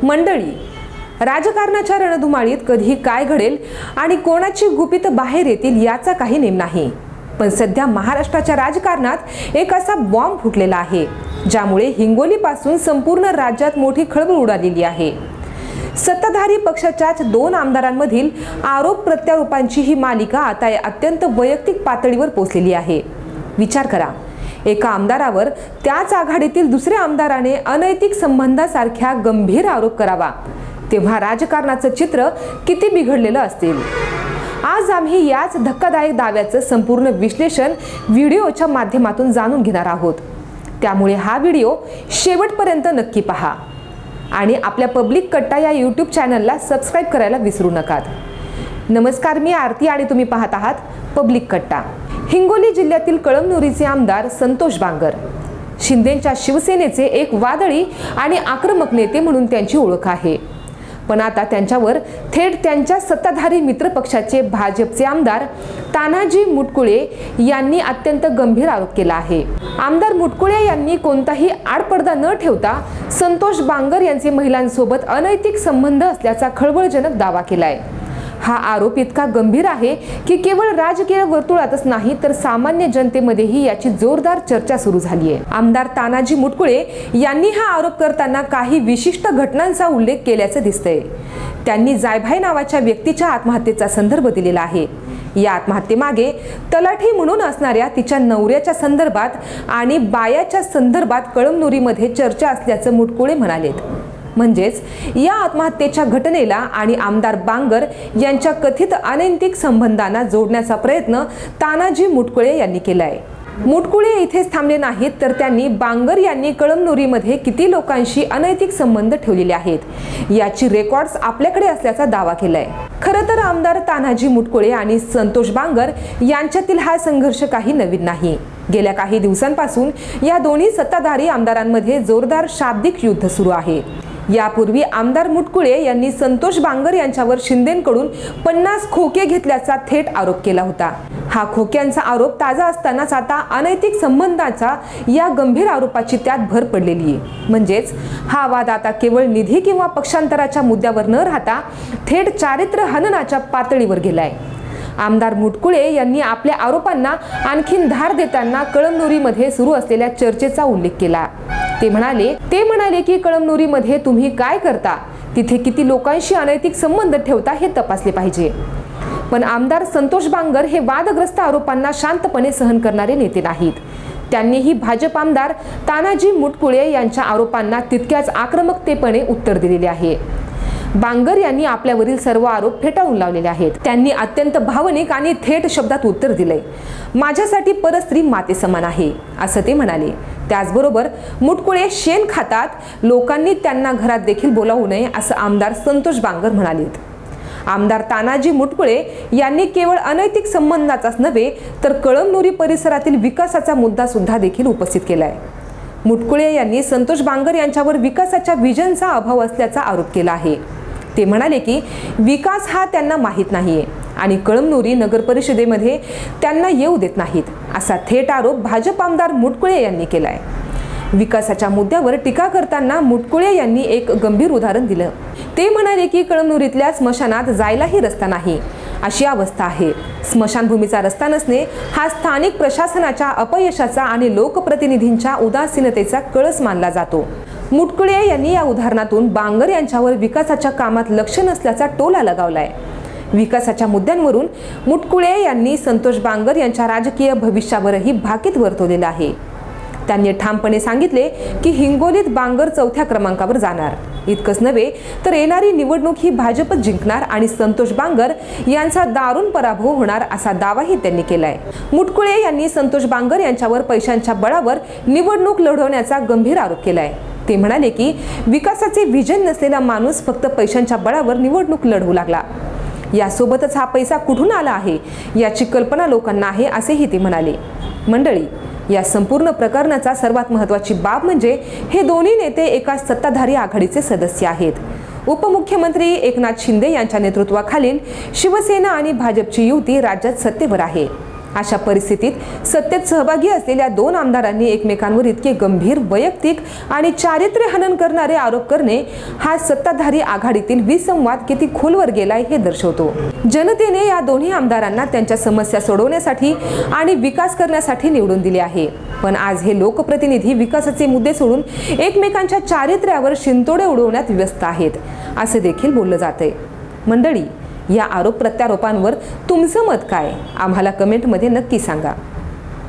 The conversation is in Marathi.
मंडळी, राजकारणाच्या रणधुमाळीत कधी काय घडेल आणि कोणाची गुपित बाहेर येतील याचा काही नेम नाही. पण सध्या महाराष्ट्राच्या राजकारणात एक असा बॉम्ब फुटलेला आहे ज्यामुळे हिंगोलीपासून संपूर्ण राज्यात मोठी खळबळ उडालेली आहे. सत्ताधारी पक्षाच्याच 2 आमदारांमधील आरोप प्रत्यारोपांची ही मालिका आता अत्यंत वैयक्तिक पातळीवर पोहोचलेली आहे. विचार करा, एका आमदारावर त्याच आघाडीतील दुसऱ्या आमदाराने अनैतिक संबंधासारख्या गंभीर आरोप करावा तेव्हा राजकारणाचं चित्र किती बिघडलेलं असेल. आज आम्ही याच धक्कादायक दाव्याचं संपूर्ण विश्लेषण व्हिडिओच्या माध्यमातून जाणून घेणार आहोत. त्यामुळे हा व्हिडिओ शेवटपर्यंत नक्की पहा आणि आपल्या पब्लिक कट्टा या यूट्यूब चॅनलला सबस्क्राईब करायला विसरू नका. नमस्कार, मी आरती आणि तुम्ही पाहत आहात पब्लिक कट्टा. हिंगोली जिल्ह्यातील कळमनुरीचे आमदार संतोष बांगर, शिंदेच्या शिवसेनेचे एक वादळी आणि आक्रमक नेते म्हणून त्यांची ओळख आहे. पण आता त्यांच्यावर थेट त्यांच्या सत्ताधारी मित्रपक्षाचे भाजपचे आमदार तानाजी मुटकुळे यांनी अत्यंत गंभीर आरोप केला आहे. आमदार मुटकुळे यांनी कोणताही आडपडदा न ठेवता संतोष बांगर यांचे महिलांसोबत अनैतिक संबंध असल्याचा खळबळजनक दावा केलाय. हा आरोप इतका गंभीर आहे की केवळ राजकीय वर्तुळातच नाही तर सामान्य जनतेमध्येही याची जोरदार चर्चा सुरू झाली आहे. आमदार तानाजी मुटकुळे यांनी हा आरोप करताना काही विशिष्ट घटनांचा उल्लेख केल्याचं दिसतंय. त्यांनी जायभाई नावाच्या व्यक्तीच्या आत्महत्येचा संदर्भ दिलेला आहे. या आत्महत्येमागे तलाठी म्हणून असणाऱ्या तिच्या नवऱ्याच्या संदर्भात आणि बायाच्या संदर्भात कळमनुरीमध्ये चर्चा असल्याचं मुटकुळे म्हणालेत. म्हणजेच या आत्महत्येच्या घटनेला आणि आमदार बांगर यांच्या कथित अनैतिक संबंधांना जोडण्याचा प्रयत्न तानाजी मुटकुळे यांनी केलाय. मुटकुळे इथेच थांबले नाहीत तर त्यांनी बांगर यांनी कळमनुरीमध्ये किती लोकांशी अनैतिक संबंध ठेवलेले आहेत याची रेकॉर्ड्स आपल्याकडे असल्याचा दावा केलाय. खरं तर आमदार तानाजी मुटकुळे आणि संतोष बांगर यांच्यातील हा संघर्ष काही नवीन नाही. गेल्या काही दिवसांपासून या दोन्ही सत्ताधारी आमदारांमध्ये जोरदार शाब्दिक युद्ध सुरू आहे. यापूर्वी आमदार मुटकुळे यांनी संतोष बांगर यांच्यावर शिंदेकडून 50 खोके घेतल्याचा थेट आरोप केला होता. हा खोक्यांचा आरोप ताजा असतानाच आता अनैतिक संबंधाचा या गंभीर आरोपाची त्यात भर पडलेली आहे. म्हणजेच हा वाद आता केवळ निधी किंवा पक्षांतराच्या मुद्द्यावर न राहता थेट चारित्र्य हननाच्या पातळीवर गेलाय. आमदार मुटकुळे यांनी आपल्या आरोपांना आणखीन धार देताना कळमनुरीमध्ये सुरू असलेल्या चर्चेचा उल्लेख केला. ते म्हणाले की कळमनुरीमध्ये तुम्ही काय करता, तिथे किती लोकांशी अनैतिक संबंध ठेवता हे तपासले पाहिजे. पण आमदार संतोष बांगर हे वादग्रस्त आरोपांना शांतपणे सहन करणारे नेते नाहीत. त्यांनीही भाजप आमदार तानाजी मुटकुळे यांच्या आरोपांना तितक्याच आक्रमकतेपणे उत्तर दिलेले आहे. बांगर यांनी आपल्यावरील सर्व आरोप फेटाळून लावलेले आहेत. त्यांनी अत्यंत भावनिक आणि थेट शब्दात उत्तर दिलंय. माझ्यासाठी परस्त्री माते समान आहे असं ते म्हणाले. त्याचबरोबर मुटकुळे शेण खातात, लोकांनी त्यांना घरात देखील बोलावू नये असं आमदार संतोष बांगर म्हणालेत. आमदार तानाजी मुटकुळे यांनी केवळ अनैतिक संबंधाचाच नव्हे तर कळमनुरी परिसरातील विकासाचा मुद्दा सुद्धा देखील उपस्थित केलाय. मुटकुळे यांनी संतोष बांगर यांच्यावर विकासाच्या विजनचा अभाव असल्याचा आरोप केला आहे. ते म्हणाले की विकास हा त्यांना माहीत नाहीये आणि कळमनुरी नगर परिषदेमध्ये त्यांना येऊ देत नाहीत असा थेट आरोप भाजप आमदार मुटकुळे यांनी केलाय. विकासाच्या मुद्द्यावर टीका करताना मुटकुळे यांनी एक गंभीर उदाहरण दिलं. ते म्हणाले की कळमनुरीतल्या स्मशानात जायलाही रस्ता नाही अशी अवस्था आहे. स्मशानभूमीचा रस्ता नसणे हा स्थानिक प्रशासनाच्या अपयशाचा आणि लोकप्रतिनिधींच्या उदासीनतेचा कळस मानला जातो. मुटकुळे यांनी या उदाहरणातून बांगर यांच्यावर विकासाच्या कामात लक्ष नसल्याचा टोला लगावलाय. विकासाच्या मुद्द्यांवरून मुटकुळे यांनी संतोष बांगर यांच्या राजकीय भविष्यावरही भाकीत वर्तवलेलं आहे. त्यांनी ठामपणे सांगितले की हिंगोलीत बांगर 4थ्या क्रमांकावर जाणार. इतकंच नव्हे तर येणारी निवडणूक ही भाजपच जिंकणार आणि संतोष बांगर यांचा दारुण पराभव होणार असा दावाही त्यांनी केलाय. मुटकुळे यांनी संतोष बांगर यांच्यावर पैशांच्या बळावर निवडणूक लढवण्याचा गंभीर आरोप केलाय. ते म्हणाले की विकासाचे विजन नसलेला माणूस फक्त पैशांच्या बळावर निवडणूक लढवू लागला. यासोबतच हा पैसा कुठून आला आहे याची कल्पना लोकांना आहे असेही ते म्हणाले. मंडळी, या संपूर्ण प्रकरणाचा सर्वात महत्त्वाची बाब म्हणजे हे दोन्ही नेते एका सत्ताधारी आघाडीचे सदस्य आहेत. उपमुख्यमंत्री एकनाथ शिंदे यांच्या नेतृत्वाखालील शिवसेना आणि भाजपची युती राज्यात सत्तेवर आहे. अशा परिस्थितीत सत्तेत सहभागी असलेल्या दोन आमदारांनी एकमेकांवर इतके गंभीर वैयक्तिक आणि चारित्र्य हनन करणारे आरोप करणे हा सत्ताधारी आघाडीतील विसंवाद किती खोलवर गेलाय हे दर्शवतो. जनतेने या दोन्ही आमदारांना त्यांच्या समस्या सोडवण्यासाठी आणि विकास करण्यासाठी निवडून दिले आहे. पण आज हे लोकप्रतिनिधी विकासाचे मुद्दे सोडून एकमेकांच्या चारित्र्यावर शिंतोडे उडवण्यात व्यस्त आहेत असे देखील बोललं जातंय. मंडळी, या आरोप प्रत्यारोपांवर तुमचं मत काय? आम्हाला कमेंटमध्ये नक्की सांगा.